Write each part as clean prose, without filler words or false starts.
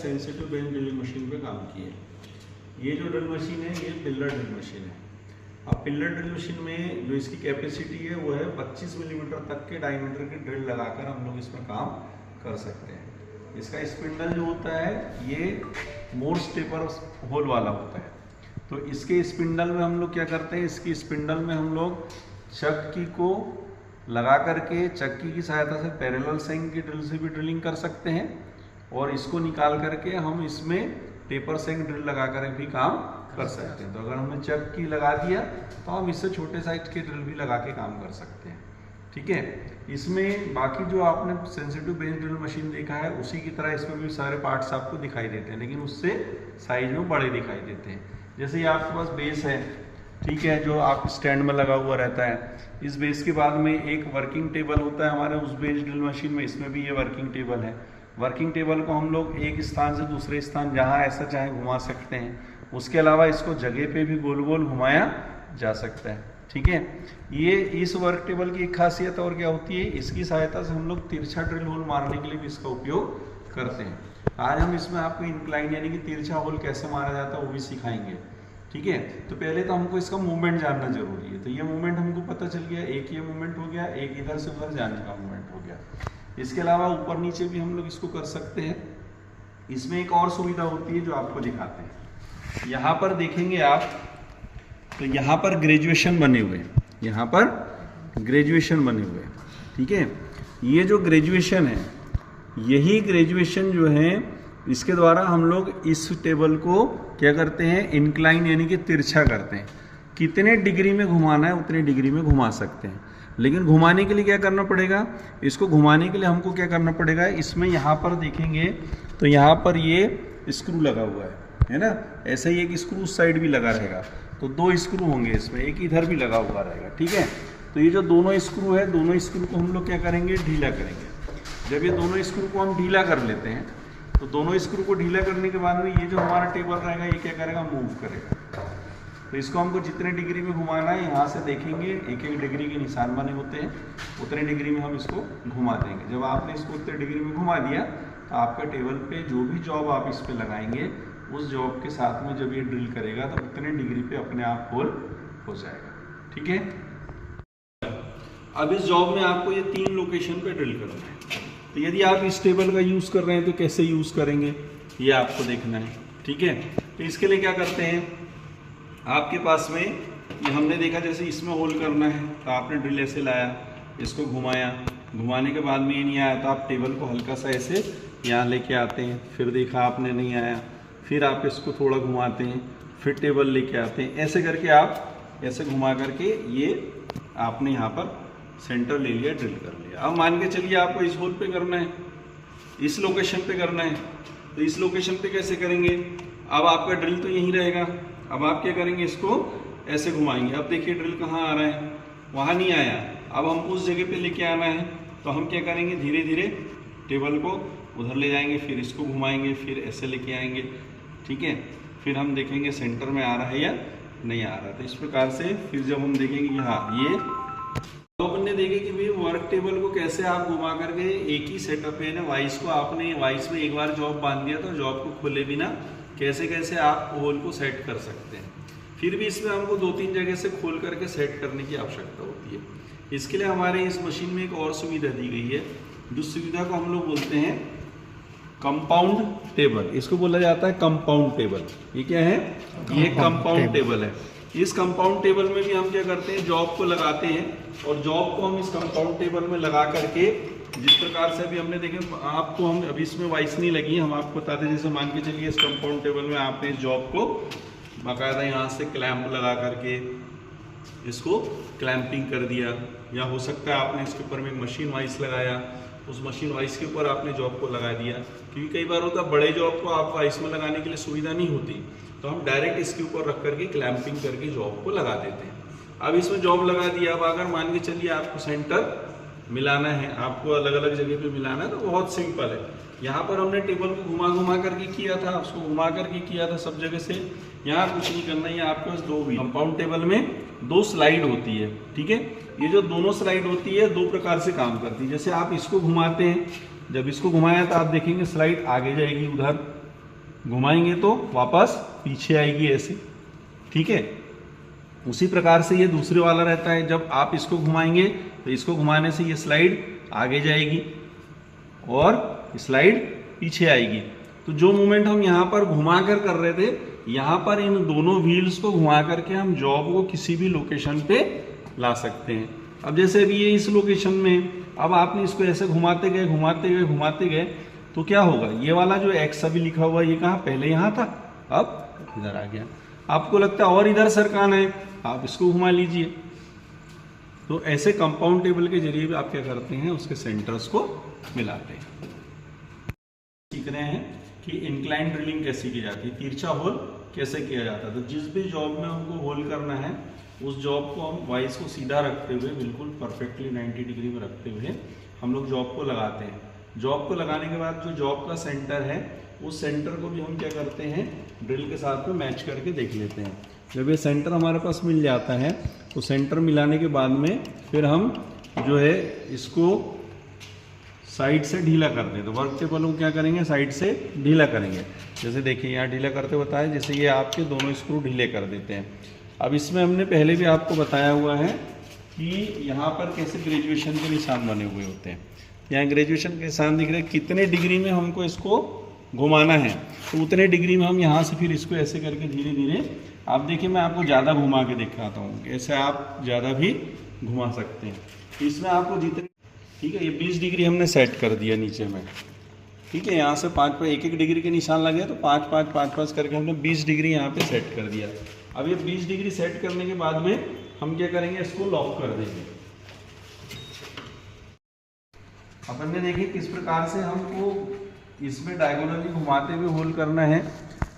Sensitive bench drilling machine पे काम किए। ये जो ड्रिल मशीन है ये पिलर ड्रिल मशीन है। अब पिलर ड्रिल मशीन में जो इसकी कैपेसिटी है वो है 25 मिलीमीटर तक के डायमीटर की ड्रिल लगाकर हम लोग इसमें काम कर सकते हैं। इसका स्पिंडल जो होता है ये मोर्स टेपर होल वाला होता है। तो इसके स्पिंडल में हम लोग क्या करते हैं, इसकी स्पिंडल में हम लोग चक्की को लगा करके चक्की की सहायता से पैरेलल सेंक की ड्रिल से भी ड्रिलिंग कर सकते हैं और इसको निकाल करके हम इसमें टेपर सेंक ड्रिल लगा कर भी काम कर सकते हैं। तो अगर हमने चक्की लगा दिया तो हम इससे छोटे साइज के ड्रिल भी लगा के काम कर सकते हैं। ठीक है, इसमें बाकी जो आपने सेंसिटिव बेंच ड्रिल मशीन देखा है उसी की तरह इसमें भी सारे पार्ट्स आपको दिखाई देते हैं, लेकिन उससे साइज में बड़े दिखाई देते हैं। जैसे ये आपके पास बेस है, ठीक है, जो आप स्टैंड में लगा हुआ रहता है। इस बेस के बाद में एक वर्किंग टेबल होता है हमारे उस बेंच ड्रिल मशीन में, इसमें भी ये वर्किंग टेबल है। वर्किंग टेबल को हम लोग एक स्थान से दूसरे स्थान जहाँ ऐसा चाहे घुमा सकते हैं। उसके अलावा इसको जगह पे भी गोल गोल घुमाया जा सकता है। ठीक है, ये इस वर्क टेबल की एक खासियत और क्या होती है, इसकी सहायता से हम लोग तिरछा ड्रिल होल मारने के लिए भी इसका उपयोग करते हैं। आज हम इसमें आपको इंक्लाइन यानी कि तिरछा होल कैसे मारा जाता है वो भी सिखाएंगे। ठीक है, तो पहले तो हमको इसका मूवमेंट जानना जरूरी है। तो ये मूवमेंट हमको पता चल गया, एक ये मूवमेंट हो गया, एक इधर से उधर जाने का मूवमेंट हो गया। इसके अलावा ऊपर नीचे भी हम लोग इसको कर सकते हैं। इसमें एक और सुविधा होती है जो आपको दिखाते हैं। यहाँ पर देखेंगे आप तो यहाँ पर ग्रेजुएशन बने हुए हैं, यहाँ पर ग्रेजुएशन बने हुए हैं। ठीक है, ये जो ग्रेजुएशन है, यही ग्रेजुएशन जो है इसके द्वारा हम लोग इस टेबल को क्या करते हैं, इंक्लाइन यानी कि तिरछा करते हैं। कितने डिग्री में घुमाना है उतने डिग्री में घुमा सकते हैं, लेकिन घुमाने के लिए क्या करना पड़ेगा, इसको घुमाने के लिए हमको क्या करना पड़ेगा, इसमें यहाँ पर देखेंगे तो यहाँ पर ये स्क्रू लगा हुआ है ना। ऐसे ही एक स्क्रू उस साइड भी लगा रहेगा, तो दो स्क्रू होंगे इसमें, एक इधर भी लगा हुआ रहेगा। ठीक है, तो ये जो दोनों स्क्रू है, दोनों स्क्रू को हम लोग क्या करेंगे, ढीला करेंगे। जब ये दोनों स्क्रू को हम ढीला कर लेते हैं तो दोनों स्क्रू को ढीला करने के बाद में ये जो हमारा टेबल रहेगा ये क्या करेगा, मूव करेगा। तो इसको हमको जितने डिग्री में घुमाना है यहाँ से देखेंगे, एक एक डिग्री के निशान बने होते हैं, उतने डिग्री में हम इसको घुमा देंगे। जब आपने इसको उतने डिग्री में घुमा दिया तो आपका टेबल पे जो भी जॉब आप इस पे लगाएंगे उस जॉब के साथ में जब ये ड्रिल करेगा तो उतने डिग्री पे अपने आप होल हो जाएगा। ठीक है, अब इस जॉब में आपको ये 3 लोकेशन पे ड्रिल करना है। तो यदि आप इस टेबल का यूज़ कर रहे हैं तो कैसे यूज़ करेंगे ये आपको देखना है। ठीक है, तो इसके लिए क्या करते हैं, आपके पास में ये हमने देखा जैसे इसमें होल करना है तो आपने ड्रिल ऐसे लाया, इसको घुमाया, घुमाने के बाद में ये नहीं आया तो आप टेबल को हल्का सा ऐसे यहाँ लेके आते हैं, फिर देखा आपने नहीं आया, फिर आप इसको थोड़ा घुमाते हैं, फिर टेबल लेके आते हैं। ऐसे करके आप ऐसे घुमा करके ये आपने यहाँ पर सेंटर ले लिया, ड्रिल कर लिया। अब मान के चलिए आपको इस होल पे करना है, इस लोकेशन पे करना है, तो इस लोकेशन पे कैसे करेंगे, अब आपका ड्रिल तो यहीं रहेगा। अब आप क्या करेंगे, इसको ऐसे घुमाएंगे। अब देखिए ड्रिल कहाँ आ रहा है, वहाँ नहीं आया। अब हम उस जगह पे लेके आना है तो हम क्या करेंगे, धीरे धीरे टेबल को उधर ले जाएंगे, फिर इसको घुमाएंगे, फिर ऐसे लेके आएंगे। ठीक है, फिर हम देखेंगे सेंटर में आ रहा है या नहीं आ रहा। तो इस प्रकार से फिर जब हम देखेंगे कि हाँ ये तो अपन ने देखे कि भाई वर्क टेबल को कैसे आप घुमा करके एक ही सेटअप है ना, वाइस को आपने वाइस में एक बार जॉब बांध दिया तो जॉब को खोले बिना कैसे कैसे आप होल को सेट कर सकते हैं। फिर भी इसमें हमको 2-3 जगह से खोल करके सेट करने की आवश्यकता होती है। इसके लिए हमारे इस मशीन में एक और सुविधा दी गई है, जो सुविधा को हम लोग बोलते हैं कंपाउंड टेबल। इसको बोला जाता है कंपाउंड टेबल। ये क्या है, ये कंपाउंड टेबल है। इस कंपाउंड टेबल में भी हम क्या करते हैं, जॉब को लगाते हैं और जॉब को हम इस कंपाउंड टेबल में लगा करके जिस प्रकार से अभी हमने देखे, आपको हम अभी इसमें वाइस नहीं लगी, हम आपको बताते जैसे मान के चलिए इस कंपाउंड टेबल में आपने इस जॉब को बाकायदा यहाँ से क्लैंप लगा करके इसको क्लैंपिंग कर दिया, या हो सकता है आपने इसके ऊपर में मशीन वाइस लगाया, उस मशीन वाइस के ऊपर आपने जॉब को लगा दिया। क्योंकि कई बार होता है बड़े जॉब को आप वाइस में लगाने के लिए सुविधा नहीं होती, तो हम डायरेक्ट इसके ऊपर रख करके क्लैंपिंग करके जॉब को लगा देते हैं। अब इसमें जॉब लगा दिया, अब अगर मान के चलिए आपको सेंटर मिलाना है, आपको अलग अलग जगह पे मिलाना है, तो बहुत सिंपल है। यहाँ पर हमने टेबल को घुमा घुमा करके किया था, उसको घुमा करके किया था सब जगह से। यहाँ कुछ नहीं करना है, आपके पास 2 व्हील कंपाउंड टेबल में 2 स्लाइड होती है। ठीक है, ये जो दोनों स्लाइड होती है 2 प्रकार से काम करती है। जैसे आप इसको घुमाते हैं, जब इसको घुमाया तो आप देखेंगे स्लाइड आगे जाएगी उधर, घुमाएंगे तो वापस पीछे आएगी ऐसे, ठीक है। उसी प्रकार से ये दूसरे वाला रहता है, जब आप इसको घुमाएंगे तो इसको घुमाने से ये स्लाइड आगे जाएगी और स्लाइड पीछे आएगी। तो जो मूवमेंट हम यहाँ पर घुमा कर रहे थे, यहाँ पर इन दोनों व्हील्स को घुमा करके हम जॉब को किसी भी लोकेशन पे ला सकते हैं। अब जैसे अभी ये इस लोकेशन में, अब आपने इसको ऐसे घुमाते गए घुमाते गए घुमाते गए तो क्या होगा, ये वाला जो एक्स अभी लिखा हुआ ये कहाँ, पहले यहाँ था, अब इधर आ गया। आपको लगता है और इधर सरकाना है, आप इसको घुमा लीजिए। तो ऐसे कंपाउंड टेबल के जरिए भी आप क्या करते हैं, उसके सेंटर्स को मिलाते हैं। सीख रहे हैं कि इंक्लाइन ड्रिलिंग कैसे की जाती है, तिरछा होल कैसे किया जाता है। तो जिस भी जॉब में हमको होल करना है, उस जॉब को हम वाइस को सीधा रखते हुए, बिल्कुल परफेक्टली 90 डिग्री में रखते हुए हम लोग जॉब को लगाते हैं। जॉब को लगाने के बाद जो जॉब का सेंटर है, उस सेंटर को भी हम क्या करते हैं, ड्रिल के साथ में मैच करके देख लेते हैं। जब ये सेंटर हमारे पास मिल जाता है तो सेंटर मिलाने के बाद में फिर हम जो है इसको साइड से ढीला कर दें। तो वर्क टेबल को क्या करेंगे, साइड से ढीला करेंगे। जैसे देखिए यहाँ ढीला करते बताया, जैसे ये आपके दोनों स्क्रू ढीले कर देते हैं। अब इसमें हमने पहले भी आपको बताया हुआ है कि यहाँ पर कैसे ग्रेजुएशन के निशान बने हुए होते हैं। यहाँ ग्रेजुएशन के निशान दिख रहे हैं, कितने डिग्री में हमको इसको घुमाना है, तो उतने डिग्री में हम यहाँ से फिर इसको ऐसे करके धीरे धीरे, आप देखिए मैं आपको ज़्यादा घुमा के दिखाता हूँ, ऐसे आप ज़्यादा भी घुमा सकते हैं। इसमें आपको जितने, ठीक है, ये 20 डिग्री हमने सेट कर दिया नीचे में, ठीक है। यहाँ से 5 एक एक डिग्री के निशान लगे तो 5 5 5 5 करके हमने 20 डिग्री यहाँ पे सेट कर दिया। अब ये 20 डिग्री सेट करने के बाद में हम क्या करेंगे, इसको लॉक कर देंगे। अपन ने देखिए किस प्रकार से हमको इसमें डायगोनली घुमाते हुए होल करना है,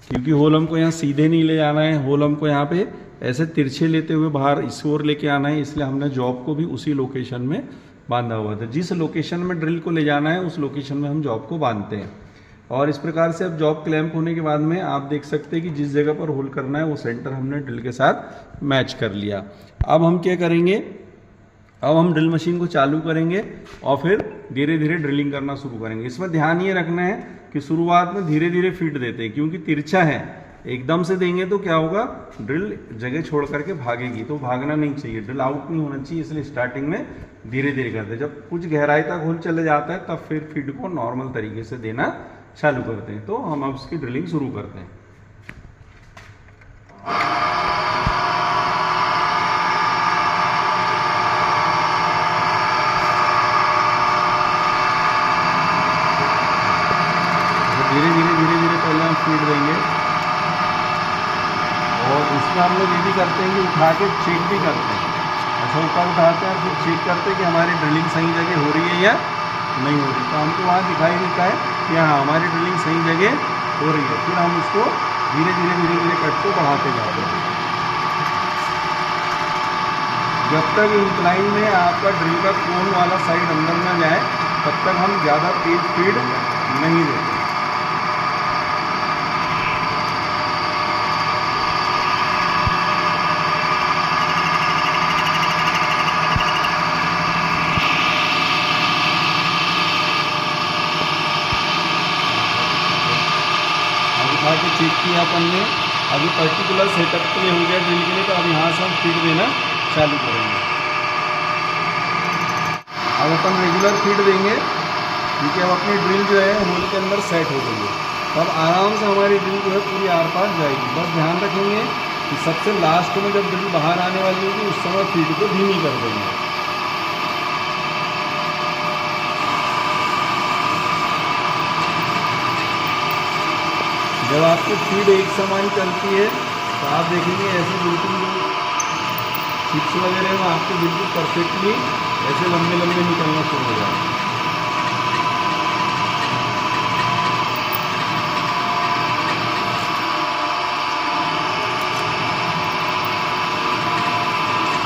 क्योंकि होल हमको यहाँ सीधे नहीं ले जाना है, होल हमको यहाँ पे ऐसे तिरछे लेते हुए बाहर इस ओर लेके आना है। इसलिए हमने जॉब को भी उसी लोकेशन में बांधा हुआ था। जिस लोकेशन में ड्रिल को ले जाना है उस लोकेशन में हम जॉब को बांधते हैं। और इस प्रकार से अब जॉब क्लैंप होने के बाद में आप देख सकते हैं कि जिस जगह पर होल करना है वो सेंटर हमने ड्रिल के साथ मैच कर लिया। अब हम क्या करेंगे, अब हम ड्रिल मशीन को चालू करेंगे और फिर धीरे धीरे ड्रिलिंग करना शुरू करेंगे। इसमें ध्यान ये रखना है कि शुरुआत में धीरे धीरे फीड देते हैं, क्योंकि तिरछा है, एकदम से देंगे तो क्या होगा, ड्रिल जगह छोड़ करके भागेगी, तो भागना नहीं चाहिए, ड्रिल आउट नहीं होना चाहिए। इसलिए स्टार्टिंग में धीरे धीरे करते हैं। जब कुछ गहराई तक होल चले जाता है तब फिर फीड को नॉर्मल तरीके से देना चालू करते हैं। तो हम अब उसकी ड्रिलिंग शुरू करते हैं। धीरे धीरे पहले हम फीड देंगे और इसमें हम लोग ये भी करते हैं कि उठा के चेक भी करते हैं। ऐसा ऊपर उठाते हैं फिर चेक करते हैं कि हमारी ड्रिलिंग सही जगह हो रही है या नहीं हो रही। तो हमको वहाँ दिखाई देता है कि हाँ हमारी ड्रिलिंग सही जगह हो रही है। फिर हम उसको धीरे धीरे कट को बढ़ाते जाते हैं। जब तक इंक्लाइन में आपका ड्रिल का कोन वाला साइड अंदर ना जाए तब तक हम ज़्यादा तेज फीड नहीं देते। के चेक किया अपन ने, अभी पर्टिकुलर सेटअप के लिए हो गया ड्रिल के लिए, तो अब यहाँ से हम फीड देना चालू करेंगे। अब अपन रेगुलर फीड देंगे क्योंकि अब अपनी ड्रिल जो है होल के अंदर सेट हो गई है। तो अब आराम से हमारी ड्रिल जो है पूरी आर पार जाएगी। बस ध्यान रखेंगे कि सबसे लास्ट में जब ड्रिल बाहर आने वाली होगी उस समय फीड को धीमी कर देंगे। जब आपकी फीड एक समान चलती है तो आप देखेंगे ऐसे बिल्कुल चिप्स वगैरह में आपको बिल्कुल परफेक्टली ऐसे लंबे लंबे निकलना शुरू हो जाए।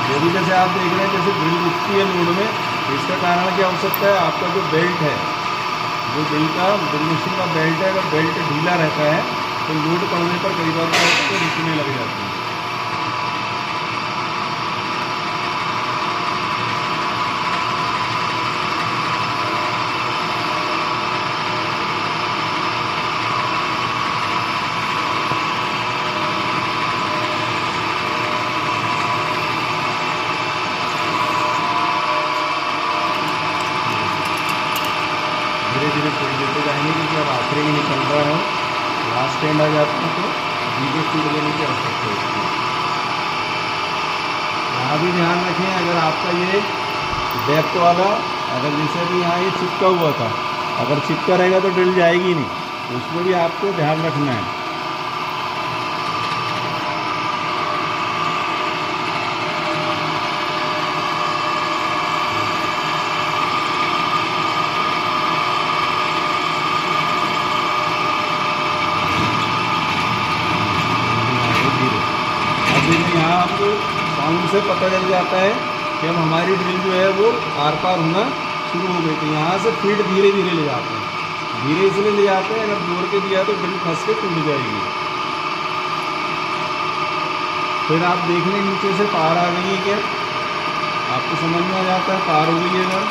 यदि जैसे आप देख रहे हैं जैसे ड्रिल रुकती है लोड में, तो इसका कारण क्या हो सकता है, आपका जो बेल्ट है, जो ड्रिल मशीन का बेल्ट है, अगर बेल्ट ढीला रहता है तो लोड पड़ने पर कई बार उसको रुकने लग जाती है। धीरे फीड देते जाएंगे, क्योंकि अब आखिरी में निकल रहा है, लास्ट एंड आ जाता है तो धीरे फीड देने की आवश्यकता होती है। यहाँ भी ध्यान रखें, अगर आपका ये डेप्थ वाला, अगर जैसे भी यहाँ ये चिपका हुआ था, अगर चिपका रहेगा तो ड्रिल जाएगी नहीं, तो उसमें भी आपको ध्यान रखना है। यहाँ आपको साउंड से पता चल जाता है कि अब हमारी ड्रिल जो है वो आर पार होना शुरू हो गई। तो यहाँ से फीड धीरे धीरे ले जाते हैं, धीरे इसलिए ले जाते हैं, अगर जोर के दिया तो ड्रिल फंस के टूट जाएगी। फिर आप देख लें नीचे से पार आ गई है क्या, आपको समझ में आ जाता है पार हो गई है अगर,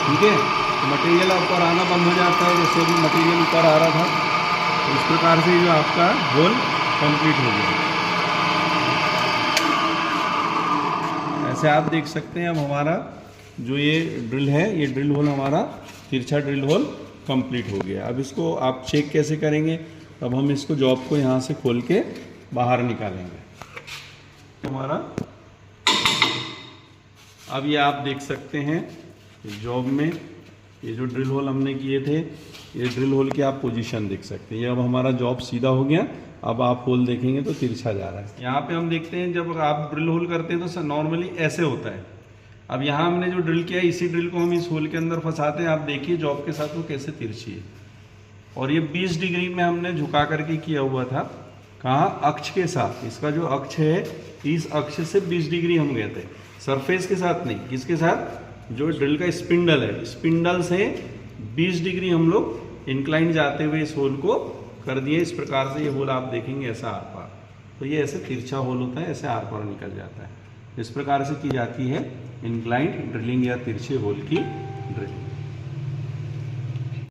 ठीक है। तो मटेरियल ऊपर आना बंद हो जाता है, जैसे भी मटेरियल ऊपर आ रहा था, तो इस प्रकार से जो आपका होल कंप्लीट हो गया। ऐसे आप देख सकते हैं अब हमारा जो ये ड्रिल है, ये ड्रिल होल हमारा तिरछा ड्रिल होल कंप्लीट हो गया। अब इसको आप चेक कैसे करेंगे, अब हम इसको जॉब को यहाँ से खोल के बाहर निकालेंगे हमारा। अब ये आप देख सकते हैं जॉब में ये जो ड्रिल होल हमने किए थे, ये ड्रिल होल की आप पोजीशन देख सकते हैं। ये अब हमारा जॉब सीधा हो गया, अब आप होल देखेंगे तो तिरछा जा रहा है। यहाँ पे हम देखते हैं जब आप ड्रिल होल करते हैं तो नॉर्मली ऐसे होता है। अब यहाँ हमने जो ड्रिल किया है, इसी ड्रिल को हम इस होल के अंदर फंसाते हैं। आप देखिए जॉब के साथ वो कैसे तिरछी है, और ये 20 डिग्री में हमने झुका करके किया हुआ था। कहाँ, अक्ष के साथ। इसका जो अक्ष है, इस अक्ष से 20 डिग्री हम गए थे, सरफेस के साथ नहीं। किसके साथ, जो ड्रिल का स्पिंडल है, स्पिंडल से 20 डिग्री हम लोग इंक्लाइन जाते हुए इस होल को कर दिए। इस प्रकार से ये होल आप देखेंगे ऐसा आर पार, तो ये ऐसे तिरछा होल होता है, ऐसे आर पार निकल जाता है। इस प्रकार से की जाती है इंक्लाइंड ड्रिलिंग या तिरछे होल की ड्रिलिंग।